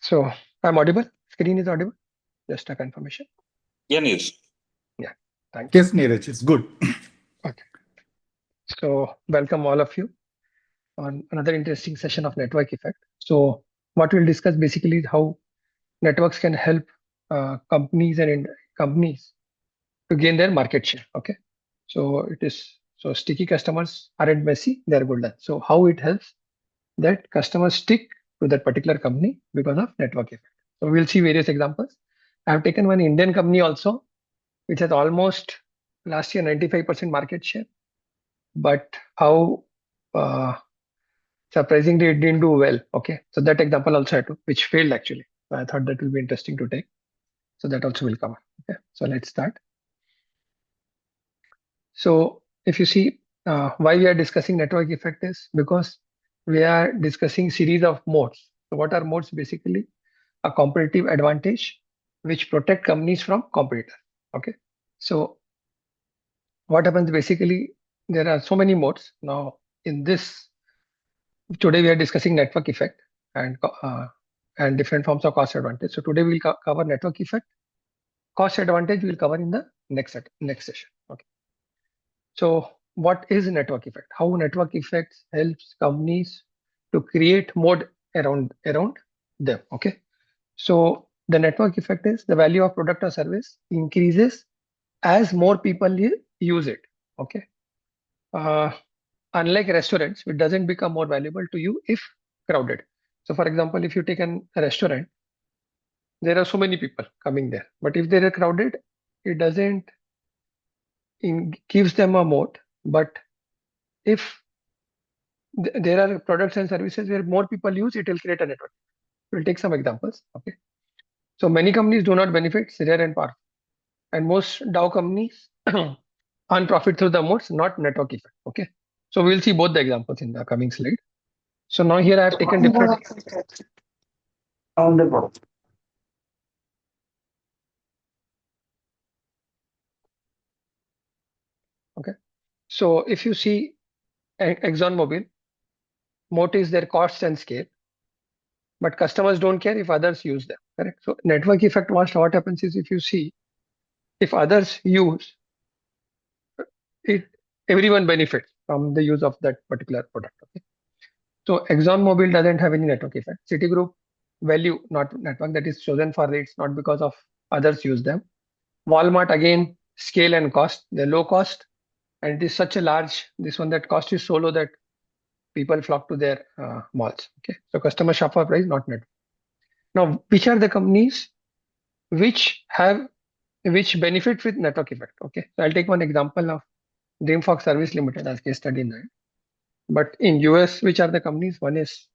So I'm audible. Screen is audible. Just a confirmation. Yeah, Neeraj. Yeah. Thank you. Yes, Neeraj, it's good. Okay. So welcome all of you on another interesting session of network effect. So what we'll discuss basically is how networks can help companies and companies to gain their market share. Okay. So sticky customers aren't messy, they're golden. So how it helps that customers stick to that particular company because of network effect. So we'll see various examples. I have taken one Indian company also, which has almost last year 95% market share. But how uh, surprisingly it didn't do well. Okay, so that example also I took, which failed actually. So I thought that will be interesting to take. So that also will cover. Okay, so let's start. So if you see why we are discussing network effect is because we are discussing series of modes. So what are modes? Basically a competitive advantage which protect companies from competitors. Okay, so what happens basically, there are so many modes. Now in this, today we are discussing network effect and different forms of cost advantage. So today we'll cover network effect. Cost advantage we'll cover in the next session. Okay. So what is network effect? How network effects helps companies to create mode around them. Okay. So the network effect is the value of product or service increases as more people use it. Okay. Unlike restaurants, it doesn't become more valuable to you if crowded. So for example, if you take a restaurant, there are so many people coming there, but if they are crowded, it doesn't gives them a moat. But if there are products and services where more people use, it will create a network. We'll take some examples. Okay. So many companies do not benefit, rare and powerful, and most Dow companies earn profit through the moats, not network effect. Okay. So we'll see both the examples in the coming slide. So now here I have taken different. Okay. So if you see ExxonMobil, moat is their cost and scale, but customers don't care if others use them. Correct. So network effect, what happens is, if you see, if others use it, everyone benefits from the use of that particular product. Okay. So ExxonMobil doesn't have any network effect. Citigroup value not network, that is chosen for rates, not because of others use them. Wal-Mart again, scale and cost. They're low cost, and it is such a large, this one, that cost is so low that people flock to their malls. Okay, so customer shop for price, not network. Now, which are the companies which benefit with network effect? Okay, so I'll take one example of Dreamfox Service Limited as case study in that. But in US, which are the companies? One is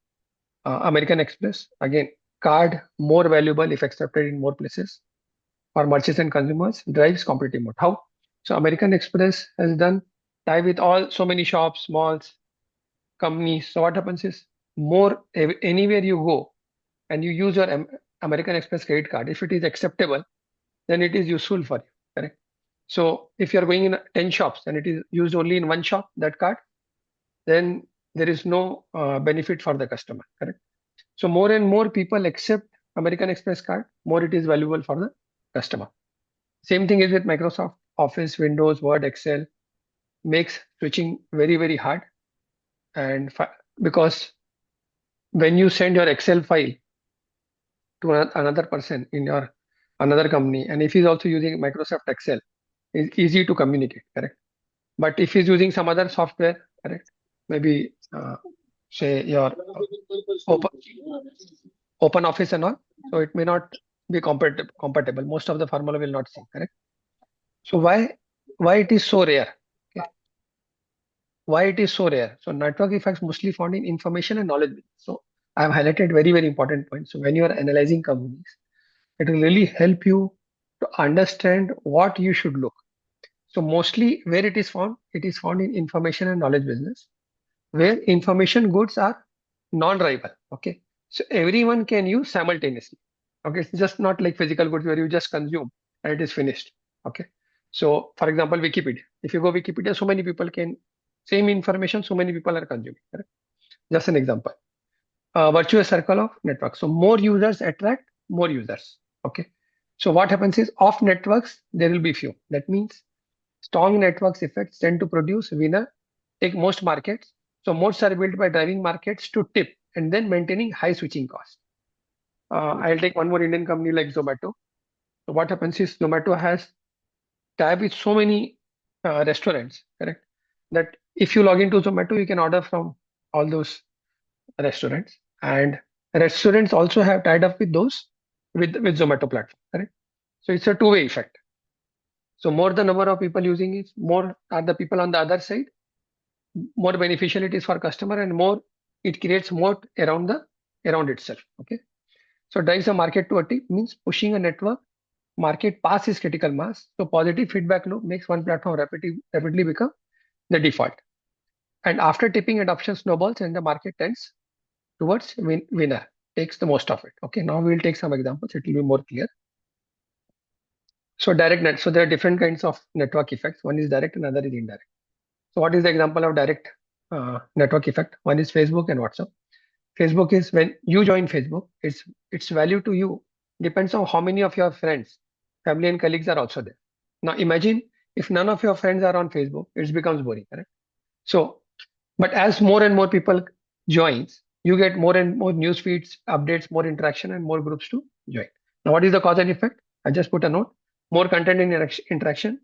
American Express. Again, card more valuable if accepted in more places for merchants and consumers, drives competitive mode. How? So American Express has done tie with all so many shops, malls, companies. So what happens is, more anywhere you go and you use your American Express credit card, if it is acceptable, then it is useful for you. Correct. So if you are going in 10 shops and it is used only in one shop, that card, then there is no benefit for the customer. Correct. So more and more people accept American Express card, more it is valuable for the customer. Same thing is with Microsoft Office, Windows, Word, Excel, makes switching very, very hard. And because when you send your Excel file to another person in your another company, and if he's also using Microsoft Excel, it's easy to communicate, correct? But if he's using some other software, correct, maybe say your open office and all, so it may not be compatible. Most of the formula will not sync, correct? So why it is so rare? Okay. Why it is so rare? So network effects mostly found in information and knowledge. So I have highlighted very, very important points. So when you are analyzing companies, it will really help you to understand what you should look. So mostly where it is found in information and knowledge business, where information goods are non-rival. Okay. So everyone can use simultaneously. Okay. It's just not like physical goods where you just consume and it is finished. Okay. So for example, Wikipedia. If you go Wikipedia, so many people can, same information, so many people are consuming. Correct? Just an example. virtuous circle of network. So more users attract more users. Okay. So what happens is off networks, there will be few. That means strong networks effects tend to produce winner, take most markets. So moats are built by driving markets to tip and then maintaining high switching costs. I'll take one more Indian company like Zomato. So what happens is Zomato has tab with so many restaurants, correct? That if you log into Zomato, you can order from all those restaurants, and restaurants also have tied up with those with Zomato platform, correct? So it's a two-way effect. So more the number of people using it, more are the people on the other side, more beneficial it is for customer, and more it creates moat around itself. Okay. So drives the market to a tip means pushing a network market past its critical mass. So positive feedback loop makes one platform rapidly become the default. And after tipping, adoption snowballs and the market tends towards winner, takes the most of it. Okay, now we will take some examples. It will be more clear. So direct net. So there are different kinds of network effects. One is direct, another is indirect. So what is the example of direct network effect? One is Facebook and WhatsApp. Facebook is when you join Facebook, its value to you depends on how many of your friends, family and colleagues are also there. Now imagine if none of your friends are on Facebook, it becomes boring, correct? So, but as more and more people joins, you get more and more news feeds, updates, more interaction, and more groups to join. Now, what is the cause and effect? I just put a note. More content and interaction,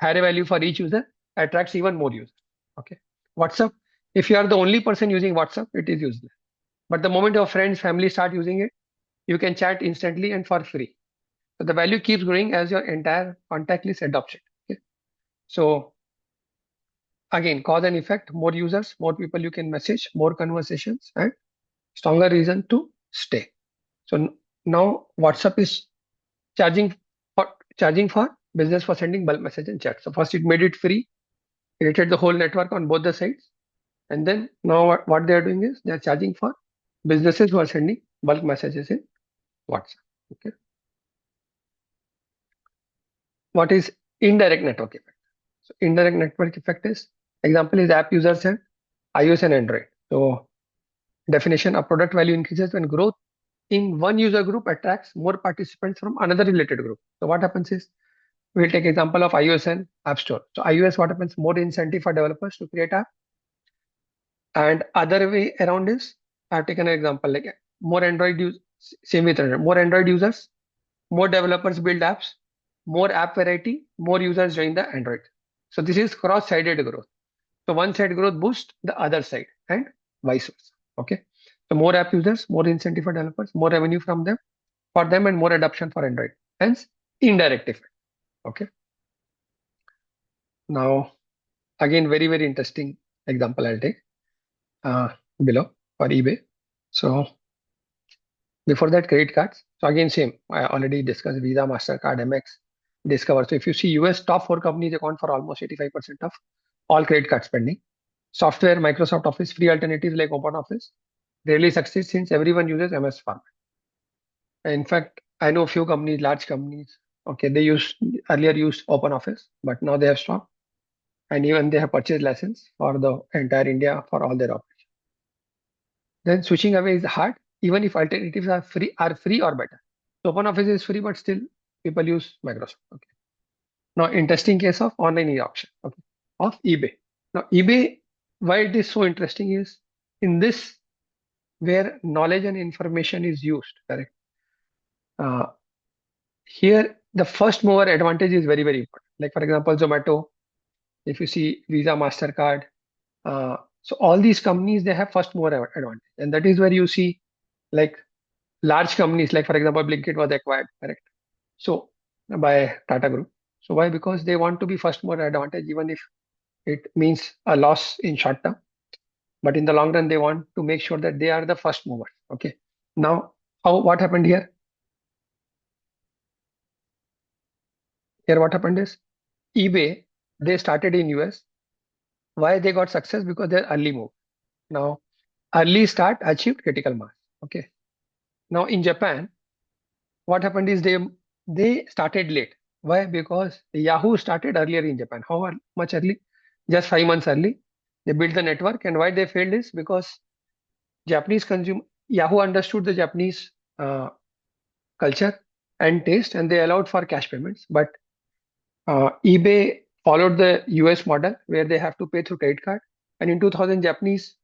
higher value for each user, attracts even more users. Okay. WhatsApp, if you are the only person using WhatsApp, it is useless. But the moment your friends, family start using it, you can chat instantly and for free. So the value keeps growing as your entire contact list adopts it. Okay. So again, cause and effect, more users, more people you can message, more conversations, and stronger reason to stay. So now WhatsApp is charging for business for sending bulk message and chat. So first it made it free, created the whole network on both the sides. And then now what they are doing is they are charging for businesses who are sending bulk messages in WhatsApp. Okay. What is indirect network effect? So indirect network effect is example is app users and iOS and Android. So definition, a product value increases when growth in one user group attracts more participants from another related group. So what happens is we'll take example of iOS and App Store. So iOS, what happens? More incentive for developers to create app. And other way around is I've taken an example like more Android use, same with Android, more Android users, more developers build apps, more app variety, more users join the Android. So this is cross-sided growth. So one side growth boosts the other side and vice versa. Okay. So more app users, more incentive for developers, more revenue from them for them, and more adoption for Android. Hence, indirect effect. Okay. Now, again, very, very interesting example I'll take below for eBay. So before that, credit cards. So again, same. I already discussed Visa, MasterCard, MX, Discover. So if you see US top 4 companies account for almost 85% of all credit card spending. Software, Microsoft Office, free alternatives like OpenOffice rarely succeed since everyone uses MS format. In fact, I know a few companies, large companies, okay, they earlier used OpenOffice, but now they have stopped. And even they have purchased license for the entire India for all their operations. Then switching away is hard, even if alternatives are free or better. So OpenOffice is free, but still people use Microsoft. Okay. Now, interesting case of online e-auction, okay, of eBay. Now, eBay, why it is so interesting is in this where knowledge and information is used, correct? Here, the first mover advantage is very, very important. Like for example, Zomato, if you see Visa, MasterCard, so all these companies, they have first mover advantage. And that is where you see like large companies, like for example, Blinkit was acquired, correct? So by Tata Group. So why? Because they want to be first mover advantage, even if it means a loss in short term. But in the long run, they want to make sure that they are the first movers. Okay. Now, what happened here? Here, what happened is eBay, they started in US. Why they got success? Because they're early move. Now, early start achieved critical mass. Okay. Now in Japan, what happened is they started late. Why? Because Yahoo started earlier in Japan. How much early? Just 5 months early. They built the network, and why they failed is because Japanese consumer Yahoo understood the Japanese culture and taste, and they allowed for cash payments. But eBay followed the US model where they have to pay through credit card. And in 2000, Japanese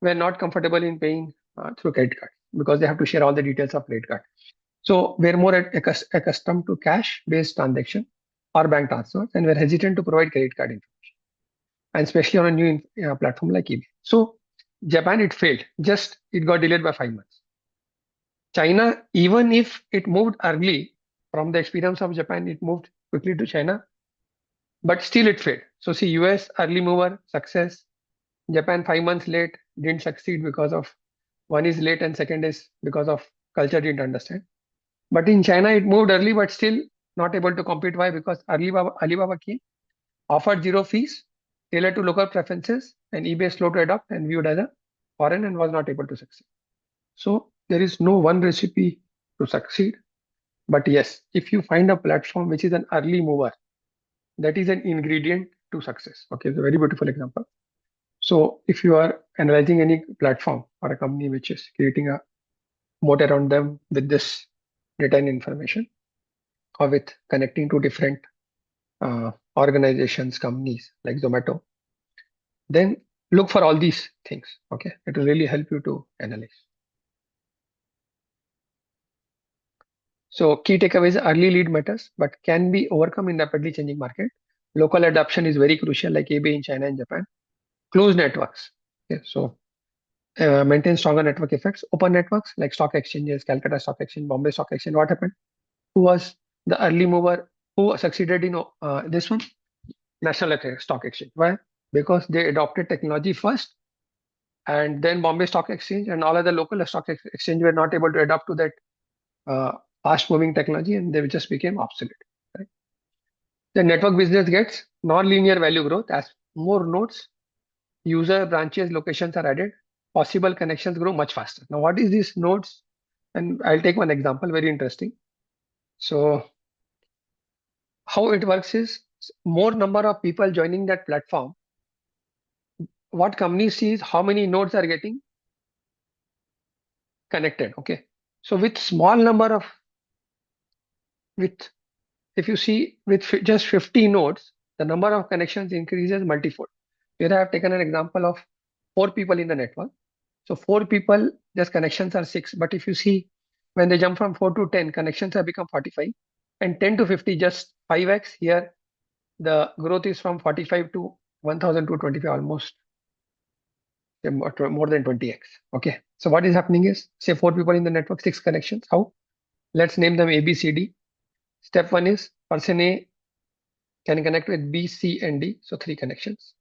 were not comfortable in paying through credit card because they have to share all the details of credit card. So we're more accustomed to cash-based transaction or bank transfers, and we're hesitant to provide credit card information, and especially on a new platform like eBay. So Japan, it failed. Just it got delayed by 5 months. China, even if it moved early from the experience of Japan, it moved quickly to China, but still it failed. So see, US early mover success, Japan 5 months late didn't succeed because of one is late and second is because of culture didn't understand. But in China, it moved early, but still not able to compete. Why? Because Alibaba came, offered zero fees, tailored to local preferences, and eBay slow to adopt and viewed as a foreign and was not able to succeed. So there is no one recipe to succeed. But yes, if you find a platform which is an early mover, that is an ingredient to success. Okay, it's a very beautiful example. So if you are analyzing any platform or a company which is creating a moat around them with this data and information, or with connecting to different organizations, companies like Zomato, then look for all these things. Okay, it will really help you to analyze. So key takeaways: early lead matters, but can be overcome in rapidly changing market. Local adoption is very crucial, like eBay in China and Japan. Closed networks. Okay, so maintain stronger network effects. Open networks like stock exchanges, Calcutta Stock Exchange, Bombay Stock Exchange. What happened? Who was the early mover who succeeded in this one? National Stock Exchange. Why? Because they adopted technology first, and then Bombay Stock Exchange and all other local stock exchange were not able to adapt to that fast-moving technology, and they just became obsolete. Right? The network business gets non-linear value growth as more nodes, user branches, locations are added. Possible connections grow much faster. Now, what is these nodes? And I'll take one example, very interesting. So, how it works is more number of people joining that platform. What company sees how many nodes are getting connected. Okay, so with small number of with if you see with just 50 nodes, the number of connections increases multifold. Here I have taken an example of 4 people in the network. So 4 people, just connections are 6. But if you see when they jump from 4 to 10, connections have become 45, and 10 to 50, just 5x. Here the growth is from 45 to 1,225, almost more than 20x. Okay, so what is happening is, say 4 people in the network, 6 connections. How? Let's name them A, B, C, D. Step 1 is person A can connect with B, C, and D, so 3 connections.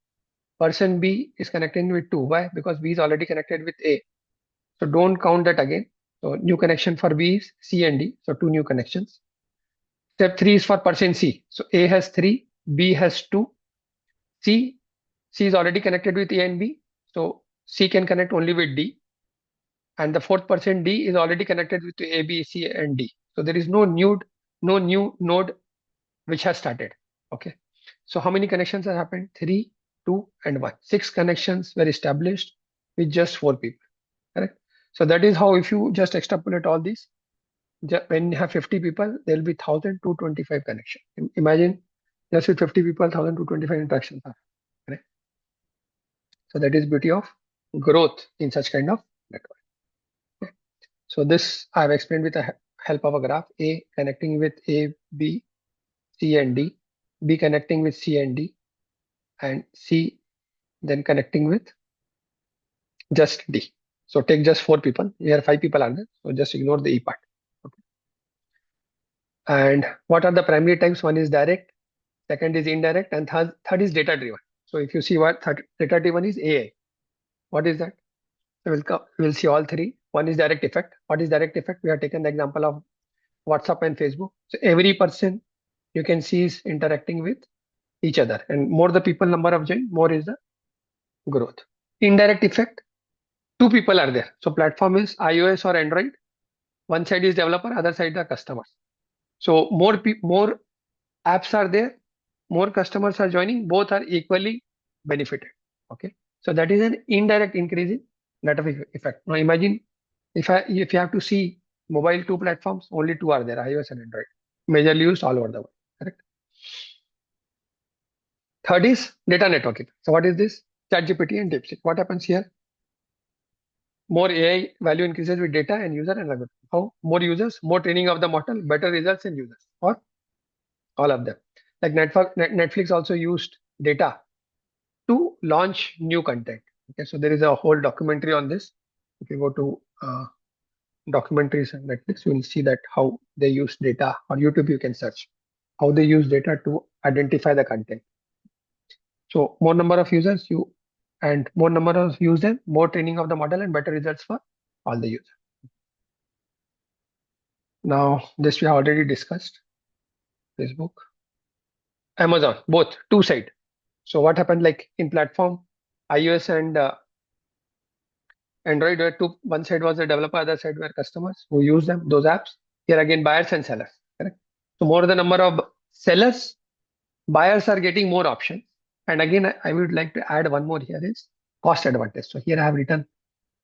Person B is connecting with 2. Why? Because B is already connected with A, so don't count that again. So new connection for B is C and D, so 2 new connections. Step 3 is for person C. So A has 3, B has 2, C is already connected with A and B, so C can connect only with D. And the 4th person D is already connected with A, B, C, and D. So there is no new node which has started. Okay. So how many connections have happened? 3, 2, and 1. 6 connections were established with just 4 people. Correct. So that is how, if you just extrapolate all these, when you have 50 people, there will be 1,225 connections. Imagine just with 50 people, 1,225 interactions are. Correct. So that is beauty of growth in such kind of network. Okay. So this I have explained with the help of a graph. A connecting with A, B, C, and D. B connecting with C and D, and C then connecting with just D. So take just 4 people. Here 5 people are there, so just ignore the E part. Okay. And what are the primary types? One is direct, second is indirect, and third is data driven. So if you see what data driven is AI. What is that? We'll see all three. One is direct effect. What is direct effect? We have taken the example of WhatsApp and Facebook. So every person you can see is interacting with each other, and more the people number of join, more is the growth. Indirect effect: 2 people are there. So platform is iOS or Android. One side is developer, other side the customers. So more apps are there, more customers are joining, both are equally benefited. Okay, so that is an indirect increase in network effect. Now imagine If you have to see mobile two platforms, only two are there, iOS and Android, majorly used all over the world. Correct. Third is data networking. So what is this? ChatGPT and DeepSeek. What happens here? More AI value increases with data and user and algorithm. How? More users, more training of the model, better results in users, or all of them. Like Netflix also used data to launch new content. Okay, so there is a whole documentary on this. If you go to documentaries on Netflix, you will see that how they use data. On YouTube, you can search how they use data to identify the content. So more number of users you and more number of users, more training of the model and better results for all the users. Now this we have already discussed. Facebook, Amazon, both two side. So what happened like in platform, iOS and Android were two, one side was the developer, other side were customers who use them, those apps. Here again, buyers and sellers. Correct. So more the number of sellers, buyers are getting more options. And again, I would like to add one more here is cost advantage. So here I have written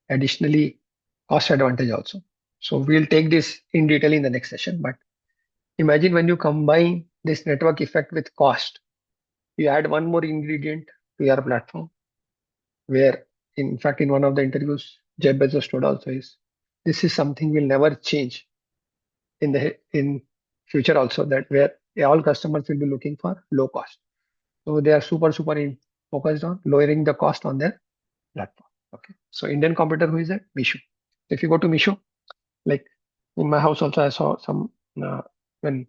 additionally cost advantage also. So we'll take this in detail in the next session. But imagine when you combine this network effect with cost, you add one more ingredient to your platform where in fact in one of the interviews Jeff Bezos told also is this is something will never change in future also, that where all customers will be looking for low cost. So they are super focused on lowering the cost on their platform. Okay. So Indian competitor who is that? Misho. If you go to Misho, like in my house also I saw some when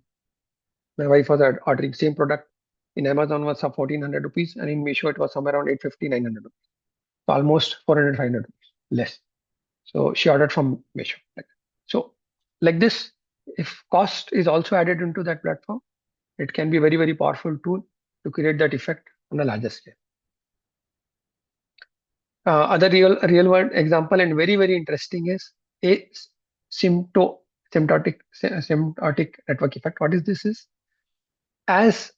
my wife was ordering same product in Amazon was some 1400 rupees and in Misho it was somewhere around 850 900 rupees. So almost 400 500 rupees less. So she ordered from Misho. So like this, if cost is also added into that platform, it can be very powerful tool to create that effect on a larger scale. Other real world example and very interesting is a symptotic network effect. What is this is? As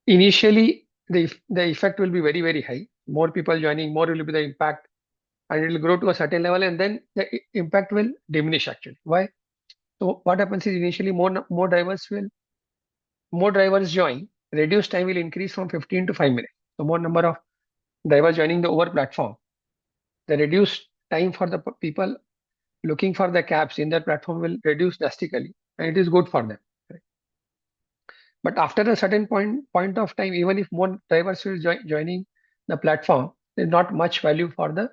initially the effect will be very high, more people joining, more will be the impact, and it will grow to a certain level, and then the impact will diminish actually. Why? So what happens is initially more drivers join, reduced time will increase from 15 to 5 minutes. So more number of drivers joining the over platform, the reduced time for the people looking for the cabs in their platform will reduce drastically, and it is good for them. Right? But after a certain point of time, even if more drivers will joining the platform, there's not much value for the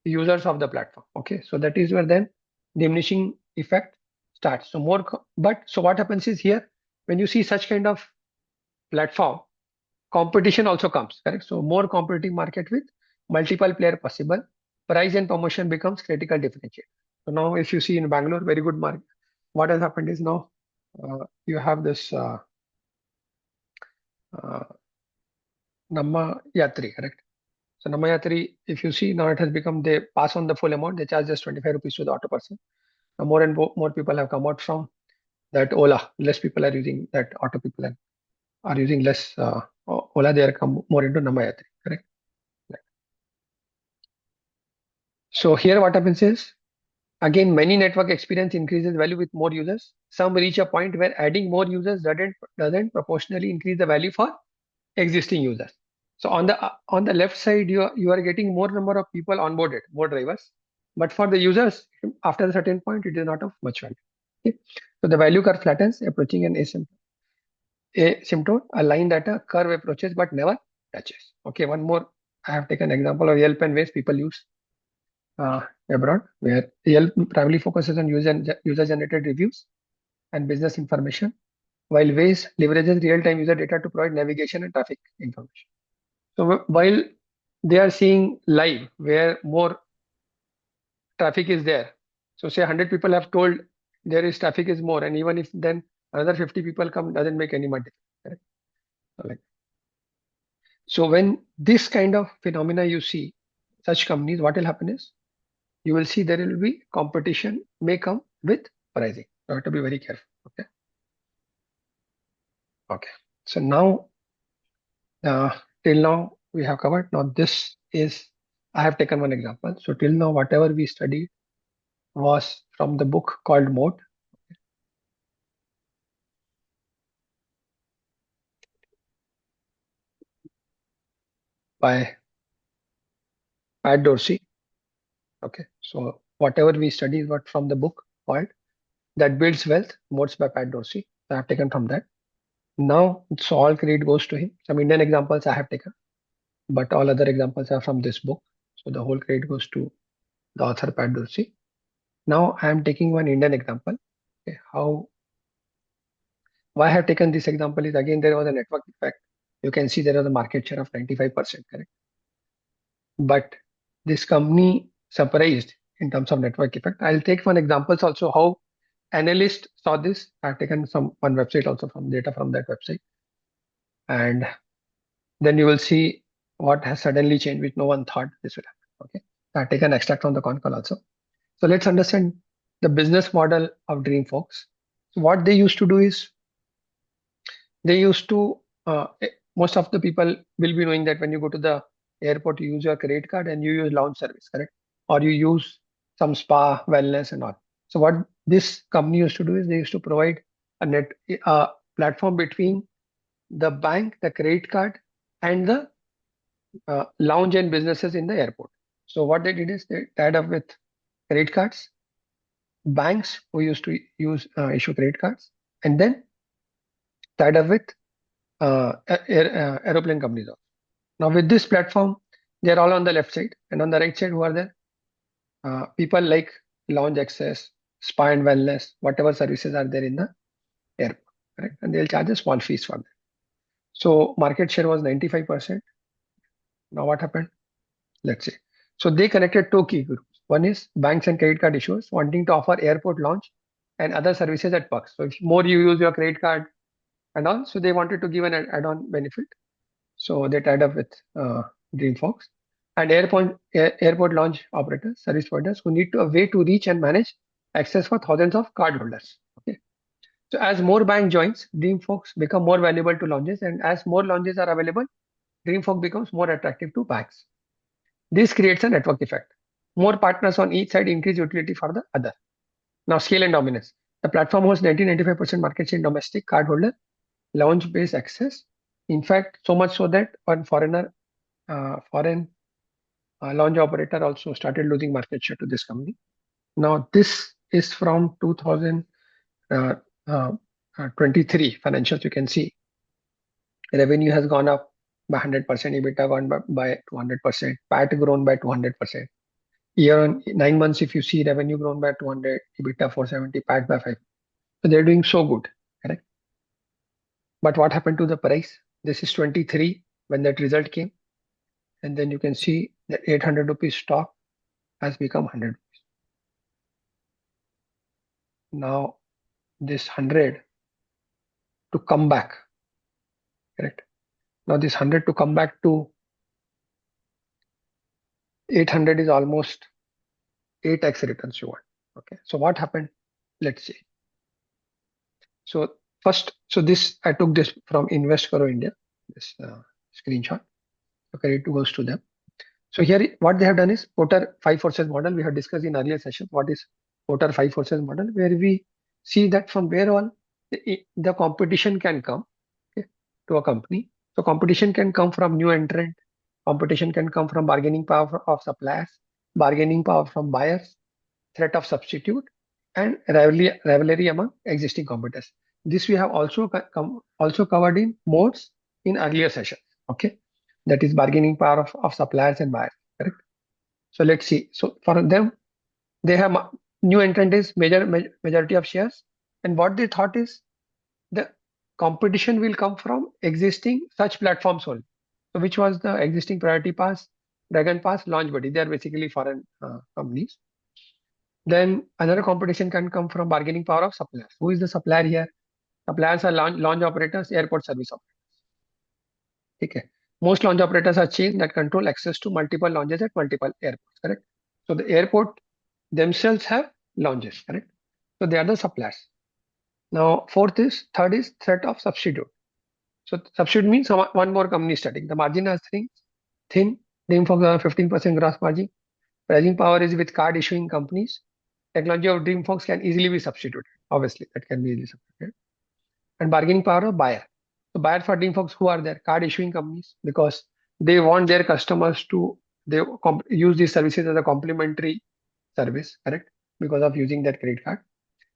users of the platform. Okay, so that is where then diminishing effect starts. So so what happens is here when you see such kind of platform, competition also comes. Correct. So more competitive market with multiple player possible, price and promotion becomes critical differentiator. So now if you see in Bangalore, very good market. What has happened is now you have this uh, Namma Yatri, correct? So Namma Yatri, if you see now it has become, they pass on the full amount, they charge just 25 rupees to the auto person. Now more and more people have come out from that Ola. Less people are using that auto people and are using less Ola. They are come more into Namma Yatri, correct? Right. So here what happens is, again, many network experience increases value with more users. Some reach a point where adding more users doesn't proportionally increase the value for existing users. So on the left side, you are getting more number of people onboarded, more drivers. But for the users, after a certain point, it is not of much value. Okay? So the value curve flattens, approaching an asymptote, a line that a curve approaches but never touches. Okay, one more. I have taken example of Yelp and Waze people use abroad, where Yelp primarily focuses on user-generated reviews and business information, while Waze leverages real-time user data to provide navigation and traffic information. So while they are seeing live where more traffic is there, so say 100 people have told there is traffic is more, and even if then another 50 people come, doesn't make any much difference. Correct? So when this kind of phenomena you see, such companies, what will happen is you will see there will be competition may come with pricing. You have to be very careful. Okay. Okay. So now, till now we have covered. Now this is, I have taken one example. So till now, whatever we studied was from the book called Moat by Pat Dorsey. Okay, so whatever we study is what from the book called That Builds Wealth, Moats by Pat Dorsey. I have taken from that. Now, so all credit goes to him. Some Indian examples I have taken, but all other examples are from this book. So the whole credit goes to the author Pat Dorsey. Now I am taking one Indian example. Okay, why I have taken this example is again there was a network effect. You can see there was a market share of 95%, correct? But this company surprised in terms of network effect. I'll take one examples also how analysts saw this. I've taken one website also from data from that website, and then you will see what has suddenly changed, which no one thought this would happen. Okay, so I've taken extract from the con call also. So let's understand the business model of DreamFox. So what they used to do is they used to most of the people will be knowing that when you go to the airport, you use your credit card and you use lounge service, correct? Or you use some spa, wellness, and all. So what this company used to do is they used to provide a platform between the bank, the credit card, and the lounge and businesses in the airport. So what they did is they tied up with credit cards, banks who used to use issue credit cards, and then tied up with aeroplane companies also. Now with this platform, they're all on the left side, and on the right side, who are there? People like lounge access, spa and wellness, whatever services are there in the airport, right? And they'll charge a small fees for that. So market share was 95%. Now what happened? Let's see. So they connected two key groups. One is banks and credit card issuers wanting to offer airport lounge and other services at perks. So if more you use your credit card and all, so they wanted to give an add-on benefit. So they tied up with DreamFox and airport launch operators, service providers who need a way to reach and manage access for thousands of cardholders. Okay. So as more bank joins, DreamFox become more valuable to launches, and as more launches are available, DreamFox becomes more attractive to banks. This creates a network effect. More partners on each side increase utility for the other. Now scale and dominance. The platform has 90-95% market share in domestic cardholder launch-based access. In fact, so much so that one foreign launch operator also started losing market share to this company. Now, this is from 2023 financials. You can see revenue has gone up by 100%, EBITDA gone by 200%, PAT grown by 200%. Year on 9 months, if you see revenue grown by 200, EBITDA 470, PAT by 5. So they're doing so good, correct? But what happened to the price? This is 23 when that result came. And then you can see that 800 rupees stock has become 100 rupees. Now this 100 to come back, correct? Now this 100 to come back to 800 is almost 8x returns you want. Okay, so what happened? Let's see. So first, so this I took this from Invest Karo India, this screenshot. Okay, it goes to them. So here, what they have done is Porter 5 forces model. We have discussed in earlier session what is Porter 5 forces model, where we see that from where all the competition can come, okay, to a company. So competition can come from new entrant, competition can come from bargaining power of suppliers, bargaining power from buyers, threat of substitute, and rivalry among existing competitors. This we have also covered in modes in earlier sessions. Okay, that is bargaining power of suppliers and buyers. Correct. So let's see. So for them, they have new entrant is majority of shares, and what they thought is the competition will come from existing such platforms only. So which was the existing Priority Pass, Dragon Pass, LaunchBuddy. They are basically foreign companies. Then another competition can come from bargaining power of suppliers. Who is the supplier here? Suppliers are launch operators, airport service operators. Okay. Most launch operators are chains that control access to multiple launches at multiple airports, correct? So the airport themselves have launches, correct? So they are the suppliers. Now, third is threat of substitute. So substitute means one more company is starting. The margin is thin, aim for 15% gross margin. Pricing power is with card issuing companies, technology of DreamFox can easily be substituted. Obviously, that can be easily substituted. And bargaining power of buyer. So buyer for DreamFox, who are there? Card issuing companies, because they want their customers to use these services as a complimentary service, correct? Because of using that credit card.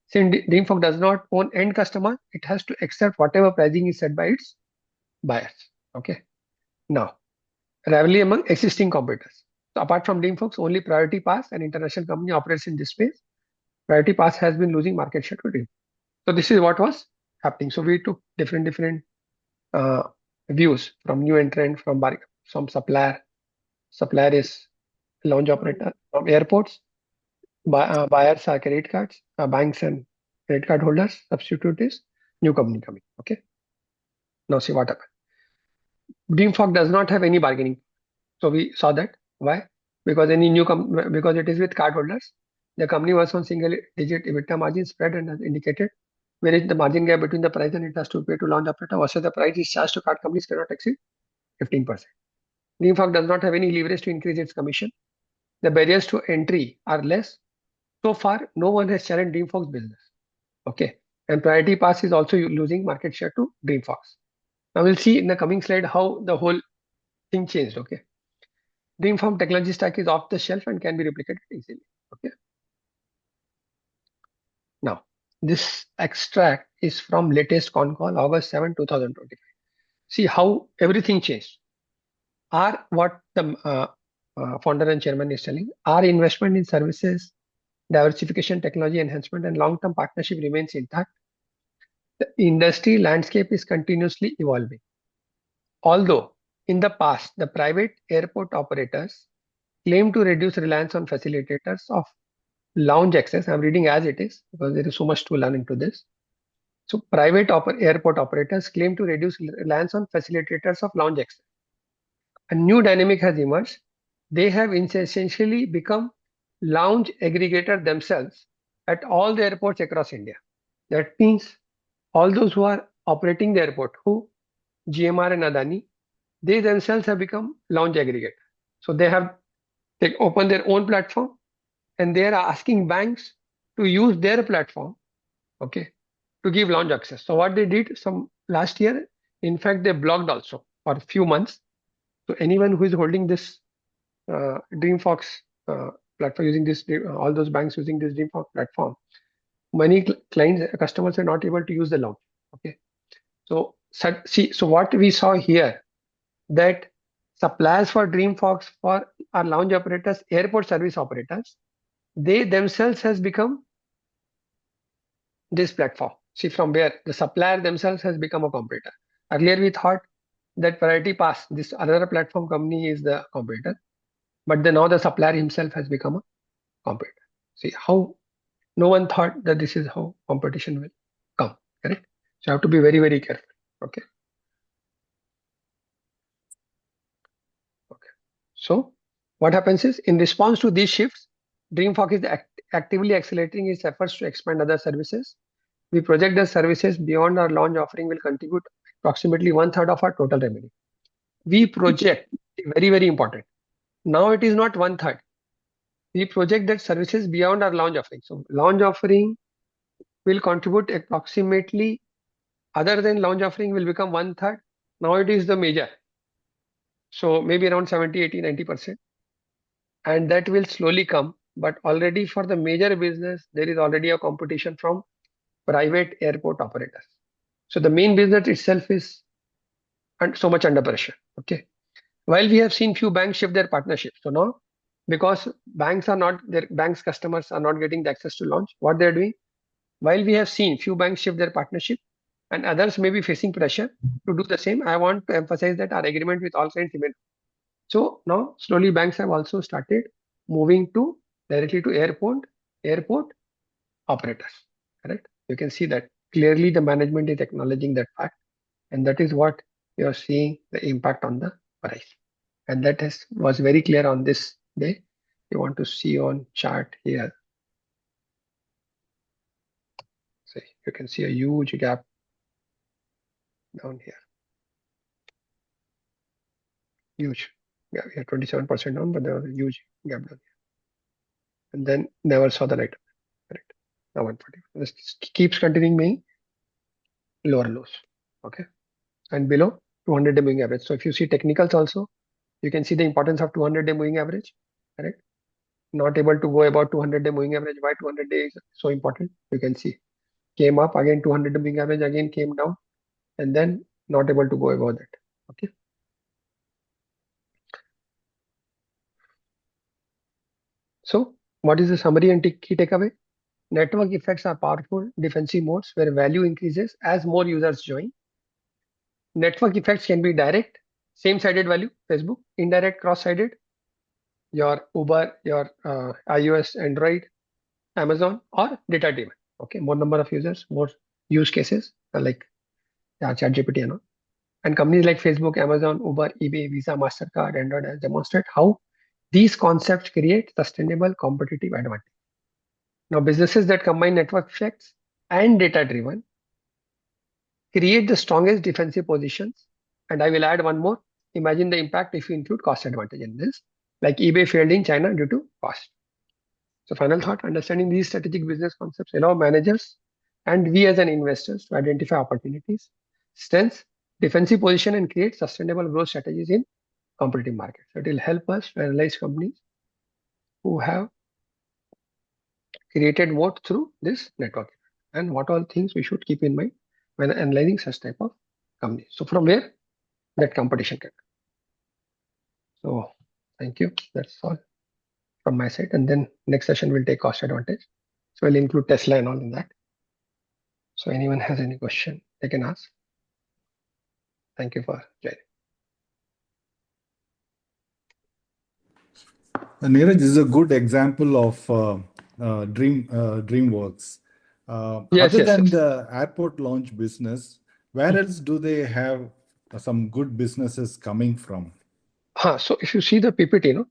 Since DreamFox does not own end customer, it has to accept whatever pricing is set by its buyers. Okay. Now, rivalry among existing competitors. So apart from DreamFox, only Priority Pass, an international company, operates in this space. Priority Pass has been losing market share to Dream. So this is what was happening. So we took different uh, views from new entrant, from some supplier. Supplier is launch operator. From airports, buyers are credit cards, banks and credit card holders. Substitute is new company coming. Okay. Now see what happened. DreamFox does not have any bargaining. So we saw that. Why? Because because it is with cardholders. The company was on single digit EBITDA margin spread and as indicated, whereas the margin gap between the price and it has to pay to launch operator versus the price is charged to card companies cannot exceed 15%. DreamFox does not have any leverage to increase its commission. The barriers to entry are less. So far, no one has challenged DreamFox business. Okay. And Priority Pass is also losing market share to DreamFox. Now we'll see in the coming slide how the whole thing changed. Okay. DreamFox technology stack is off the shelf and can be replicated easily. Okay. Now, this extract is from latest con call, August 7, 2025. See how everything changed. What the founder and chairman is telling, our investment in services, diversification, technology enhancement, and long-term partnership remains intact. The industry landscape is continuously evolving. Although in the past, the private airport operators claim to reduce reliance on facilitators of lounge access. I'm reading as it is because there is so much to learn into this. So private airport operators claim to reduce reliance on facilitators of lounge access. A new dynamic has emerged. They have essentially become lounge aggregator themselves at all the airports across India. That means all those who are operating the airport, who GMR and Adani, they themselves have become lounge aggregator. So they opened their own platform and they are asking banks to use their platform, okay, to give lounge access. So what they did some last year, in fact, they blocked also for a few months. So anyone who is holding this DreamFox platform, using this, all those banks using this DreamFox platform, many clients, customers are not able to use the lounge. Okay. So see, so what we saw here, that suppliers for DreamFox for our lounge operators, airport service operators, they themselves has become this platform. See from where the supplier themselves has become a competitor. Earlier we thought that Priority Pass, this other platform company, is the competitor, but now the supplier himself has become a competitor. See how no one thought that this is how competition will come, correct? So you have to be very careful. Okay. Okay. So what happens is, in response to these shifts, DreamFox is actively accelerating its efforts to expand other services. We project that services beyond our launch offering will contribute approximately 1/3 of our total revenue. We project, very important. Now it is not 1/3. We project that services beyond our launch offering. So launch offering will contribute approximately, other than launch offering will become 1/3. Now it is the major. So maybe around 70, 80, 90%. And that will slowly come. But already for the major business, there is already a competition from private airport operators. So the main business itself is so much under pressure. Okay. While we have seen few banks shift their partnerships. So now, because their banks customers are not getting the access to launch, what they're doing, while we have seen few banks shift their partnership and others may be facing pressure to do the same, I want to emphasize that our agreement with all clients remain. So now slowly banks have also started moving directly to airport operators. Correct? You can see that clearly the management is acknowledging that fact, and that is what you are seeing the impact on the price. And that was very clear on this day. You want to see on chart here. So you can see a huge gap down here. Huge. Yeah, we are 27% down, but there was a huge gap down here. And then never saw the light. now 140. This keeps continuing being lower lows. Okay. And below 200-day moving average. So if you see technicals also, you can see the importance of 200-day moving average. Correct. Not able to go about 200-day moving average. Why 200 days is so important? You can see came up again, 200-day moving average again came down, and then not able to go above that. Okay. So what is the summary and key takeaway? Network effects are powerful defensive modes where value increases as more users join. Network effects can be direct, same-sided value, Facebook, indirect, cross-sided, your Uber, your iOS, Android, Amazon, or data-driven. Okay, more number of users, more use cases like ChatGPT and all. And companies like Facebook, Amazon, Uber, eBay, Visa, MasterCard, Android has demonstrated how these concepts create sustainable competitive advantage. Now, businesses that combine network effects and data-driven create the strongest defensive positions. And I will add one more. Imagine the impact if you include cost advantage in this, like eBay failed in China due to cost. So final thought, understanding these strategic business concepts allow managers and we as an investors to identify opportunities, strengths, defensive position, and create sustainable growth strategies in competitive markets. So it will help us to analyze companies who have created moat through this network and what all things we should keep in mind when analyzing such type of companies. So from where that competition can come. So thank you. That's all from my side. And then next session we'll take cost advantage. So I'll include Tesla and all in that. So anyone has any question, they can ask. Thank you for joining. Neeraj, this is a good example of DreamWorks. Other than the airport launch business, where else do they have some good businesses coming from? So if you see the PPT,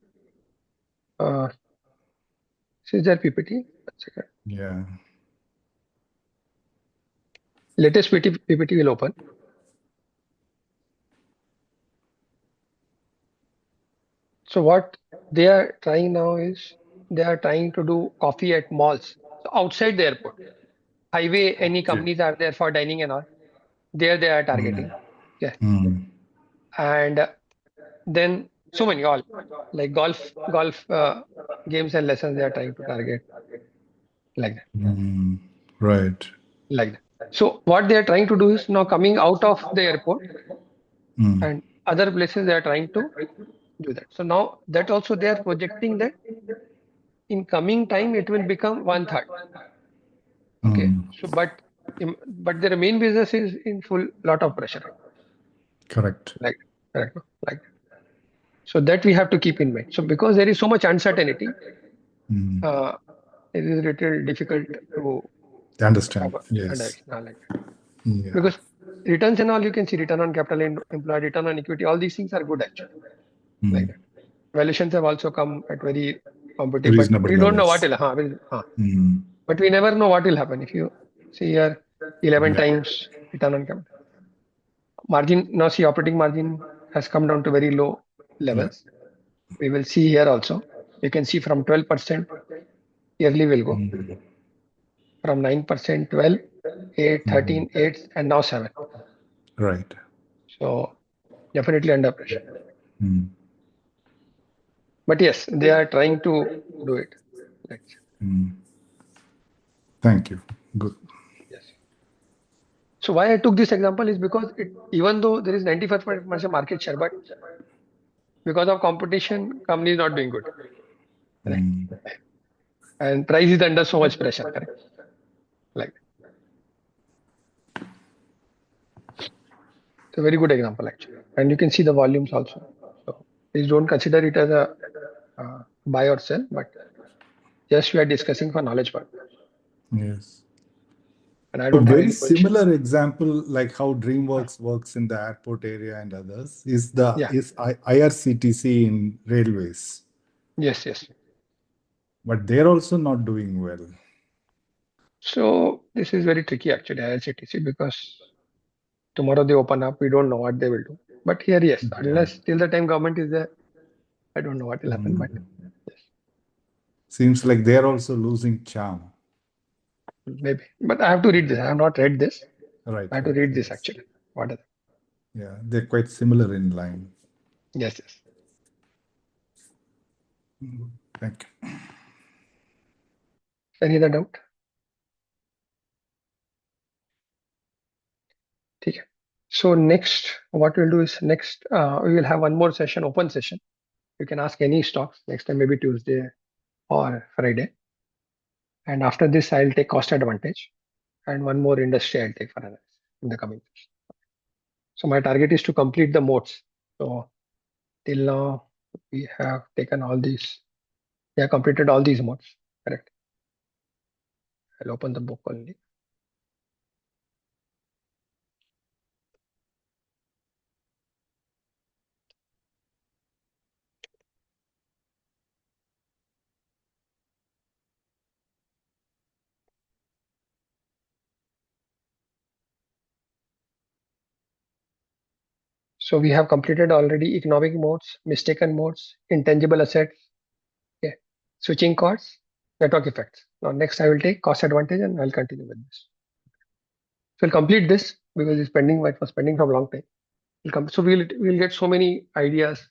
is there PPT? Yeah. Latest PPT will open. So what they are trying now is they are trying to do coffee at malls, so outside the airport. Highway, any companies are there for dining and all. There they are targeting. Yeah. And then so many all like golf games and lessons they are trying to target like that. Right. Like that. So what they are trying to do is now coming out of the airport and other places they are trying to do that. So now that also they are projecting that in coming time it will become 1/3. Okay. So but their main business is in full lot of pressure. Correct. Like that. So that we have to keep in mind. So because there is so much uncertainty, it is a little difficult to understand. Yes. like that. Because returns and all you can see return on capital employed, return on equity, all these things are good actually. Like that. Valuations have also come at very competitive, reasonable but we don't know what levels. will but we never know what will happen. If you see here 11 times return on capital. Margin, now see operating margin has come down to very low levels. We will see here also. You can see from 12% yearly will go. From 9%, 12, 8, 13, 8, and now 7. Right. So definitely under pressure. But yes, they are trying to do it. Thank you. Good. Yes. So why I took this example is because even though there is 95% market share, but because of competition, company is not doing good. Right? And price is under so much pressure. Correct? Like it's a very good example actually. And you can see the volumes also. So please don't consider it as a buy or sell, but just we are discussing for knowledge purpose. Yes. And I don't have any similar example like how DreamWorks works in the airport area and others is IRCTC in railways. Yes. But they're also not doing well. So this is very tricky actually, IRCTC, because tomorrow they open up, we don't know what they will do. But here, yes, unless till the time government is there, I don't know what will happen. But yes. Seems like they're also losing charm. maybe. But I have to read this. I have not read this. Right. I have to read this yes. actually. What are they? Yeah, they're quite similar in line. Yes, yes. Thank you. Any other doubt? Okay. So next, what we'll do is next, we will have one more session, open session. You can ask any stocks next time, maybe Tuesday or Friday. And after this, I'll take cost advantage, and one more industry I'll take for analysis in the coming session. So my target is to complete the modes. So till now, we have taken all these. We have completed all these modes. Correct. I'll open the book only. So we have completed already economic modes, mistaken modes, intangible assets, okay, switching costs, network effects. Now next I will take cost advantage and I'll continue with this. So we'll complete this because it's pending. It was pending from a long time. We'll come. So we'll get so many ideas,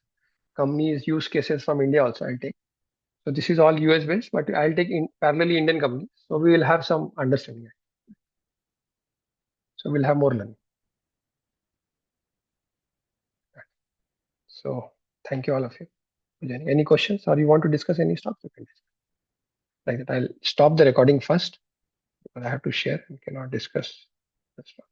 companies, use cases from India also. I'll take. So this is all US based, but I'll take in parallelly Indian companies. So we will have some understanding. So we'll have more learning. So thank you all of you. Any questions or you want to discuss any stocks? You can discuss. Like that, I'll stop the recording first because I have to share and cannot discuss the stock.